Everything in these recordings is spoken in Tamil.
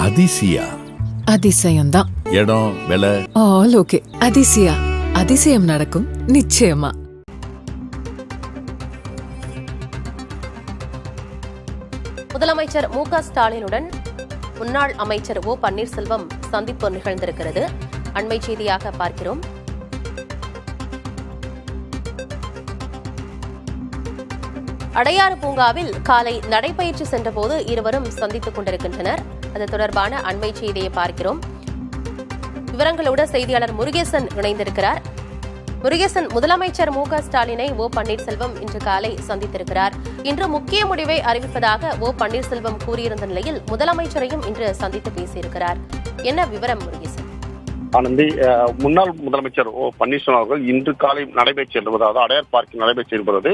அதிசயா அதிசயம்தான். இடம் விலை ஆல் ஓகே. அதிசயா அதிசயம் நடக்கும் நிச்சயமா. முதலமைச்சர் மு.க. ஸ்டாலினுடன் முன்னாள் அமைச்சர் ஓ பன்னீர்செல்வம் சந்திப்பு நிகழ்ந்திருக்கிறது. அண்மை செய்தியாக பார்க்கிறோம். அடையாறு பூங்காவில் காலை நடைபயிற்சி சென்றபோது இருவரும் சந்தித்துக் கொண்டிருக்கின்றனர். அது தொடர்பான அண்மை செய்தியை பார்க்கிறோம். விவரங்களோடு செய்தியாளர் முருகேசன் இணைந்திருக்கிறார். முருகேசன், முதலமைச்சர் மு.க. ஸ்டாலினை ஓ பன்னீர்செல்வம் இன்று காலை சந்தித்திருக்கிறார். இன்று முக்கிய முடிவை அறிவிப்பதாக ஓ பன்னீர்செல்வம் கூறியிருந்த நிலையில் முதலமைச்சரையும் இன்று சந்தித்து பேசியிருக்கிறார். என்ன விவரம் முருகேசன்? ஆனந்தி, முன்னாள் முதலமைச்சர் ஓ பன்னீர்செல்வம் அவர்கள் இன்று காலை நடைபெற்று என்பது, அதாவது அடையார் பார்க்கில் நடைபெற்று என்பது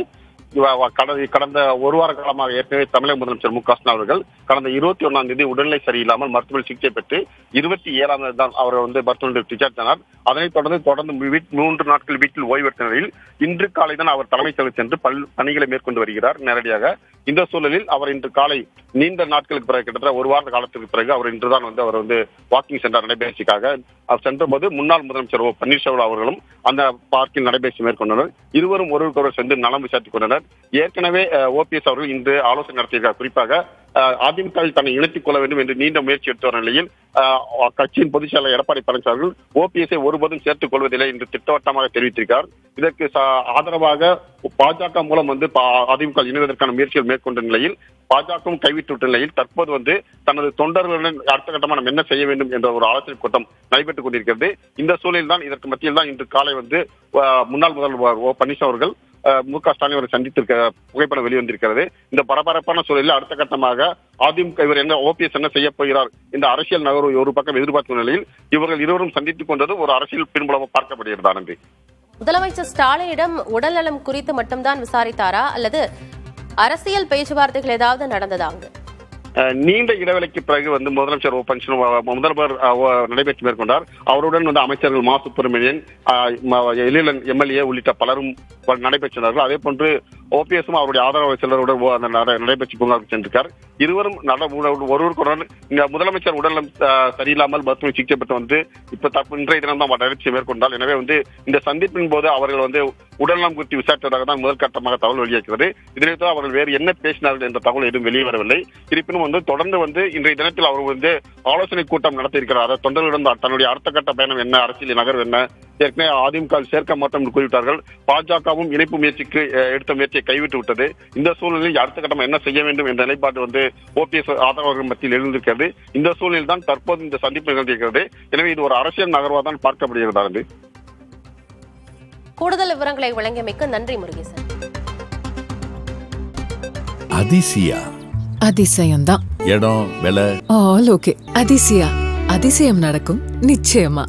கடந்த ஒரு வார காலமாக ஏற்கனவே தமிழக முதலமைச்சர் மு.க. ஸ்டாலின் அவர்கள் கடந்த 21ஆம் தேதி உடல்நிலை சரியில்லாமல் மருத்துவமனை சிகிச்சை பெற்று 27ஆம் தேதி தான் அவர் மருத்துவமனையில் டிஸ்சார்ஜ் ஆனார். அதனைத் தொடர்ந்து 3 நாட்கள் வீட்டில் ஓய்வெடுத்த நிலையில் இன்று காலை தான் அவர் தலைமைச் செயலகம் சென்று பணிகளை மேற்கொண்டு வருகிறார் நேரடியாக. இந்த சூழலில் அவர் இன்று காலை நீண்ட நாட்களுக்கு பிறகு, கிட்டத்தட்ட ஒரு வார காலத்துக்கு பிறகு அவர் இன்றுதான் அவர் வாக்கிங் சென்றார் நடைபயிற்சிக்காக. அவர் சென்றபோது முன்னாள் முதலமைச்சர் ஓ பன்னீர்செல்வம் அவர்களும் அந்த பார்க்கில் நடைபயிற்சி மேற்கொண்டனர். இருவரும் ஒருவருக்கொருவர் சென்று நலம் விசாரித்துக் கொண்டனர். ஏற்கனவே ஓபிஎஸ் அவர்கள் இன்று ஆலோசனை நடத்தியிருக்கார். குறிப்பாக அதிமுகவில் தன்னை இணைத்துக் கொள்ள வேண்டும் என்று நீண்ட முயற்சி எடுத்து வரும் நிலையில் கட்சியின் பொதுச் செயலாளர் எடப்பாடி பழனிசாமி அவர்கள் ஓபிஎஸ்ஐ ஒருபோதும் சேர்த்துக் கொள்வதில்லை என்று திட்டவட்டமாக தெரிவித்திருக்கிறார். இதற்கு ஆதரவாக பாஜக மூலம் அதிமுக இணைவதற்கான முயற்சிகள் மேற்கொண்ட நிலையில் பாஜகவும் கைவிட்டு நிலையில் தற்போது தனது தொண்டர்களுடன் அடுத்த கட்டமாக நாம் என்ன செய்ய வேண்டும் என்ற ஒரு ஆலோசனை கூட்டம் நடைபெற்றுக் கொண்டிருக்கிறது. இந்த சூழலில் தான், இதற்கு மத்தியில் தான் இன்று காலை முன்னாள் முதல்வர் ஓ பன்னீர்செல்வம் அவர்கள் மு.க. ஸ்டாலின் அவரை சந்தித்திருக்க புகைப்படம் வெளிவந்திருக்கிறது. இந்த பரபரப்பான சூழலில் அடுத்த கட்டமாக அதிமுக ஓபிஎஸ் என்ன செய்ய போகிறார் இந்த அரசியல் நகர்வு ஒரு பக்கம் எதிர்பார்க்கும் நிலையில் இவர்கள் இருவரும் சந்தித்துக் கொண்டது ஒரு அரசியல் பின்புலமாக பார்க்கப்படுகிறது. ஆனந்தி, முதலமைச்சர் ஸ்டாலினிடம் உடல்நலம் குறித்து மட்டும்தான் விசாரித்தாரா அல்லது அரசியல் பேச்சுவார்த்தைகள் ஏதாவது நடந்ததாங்க? நீண்ட இடைவெளிக்கு பிறகு முதலமைச்சர் ஓ பன்னீர்செல்வம் முதல்வர் நடைபெற்று மேற்கொண்டார். அவருடன் அமைச்சர்கள் மா சுப்பிரமணியன், எழிலன் எம்எல்ஏ உள்ளிட்ட பலரும் நடைபெற்றனர். அதே போன்று ஓபிஎஸும் அவருடைய ஆதரவு சிலருடன் நடைபெற்று பூங்காவுக்கு சென்றிருக்கார். இருவரும் ஒருவருக்குடன் முதலமைச்சர் உடல்நலம் சரியில்லாமல் மருத்துவ சிகிச்சை பெற்று இன்றைய தினம் தான் நடைபெற்று மேற்கொண்டார். எனவே இந்த சந்திப்பின் போது அவர்கள் உடல்நலம் குறித்து விசாரித்ததாக தான் முதல் கட்டமாக தகவல் வெளியாகிறது. இதனைத் அவர்கள் வேறு என்ன பேசினார்கள் என்ற தகவல் எதுவும் வெளிவரவில்லை. இருப்பினும் தொடர்ந்து இன்றைய தினத்தில் அவர் ஆலோசனை கூட்டம் நடத்தியிருக்கிறார். தொண்டர்களிடம் தன்னுடைய அடுத்த கட்ட பயணம் என்ன, அரசியல் நகர்வு என்ன, ஏற்கனவே அதிமுக சேர்க்க மாட்டோம் என்று கூறிவிட்டார்கள். பாஜகவும் இணைப்பு முயற்சிக்கு எடுத்த முயற்சியை கைவிட்டு விட்டது. இந்த சூழ்நிலையில் அடுத்த கட்டம் என்ன செய்ய வேண்டும் என்ற நிலைப்பாடு ஓபிஎஸ் ஆதரவாளர்கள் மத்தியில் எழுந்திருக்கிறது. இந்த சூழ்நிலையில் தான் தற்போது இந்த சந்திப்பு நிகழ்ந்திருக்கிறது. எனவே இது ஒரு அரசியல் நகர்வாக தான் பார்க்கப்படுகிறது. கூடுதல் விவரங்களை வழங்கியமைக்கு நன்றி முருகேசன். அதிசயா அதிசயம்தான். இடம் விலை ஆல் ஓகே. அதிசயா அதிசயம் நடக்கும் நிச்சயமா.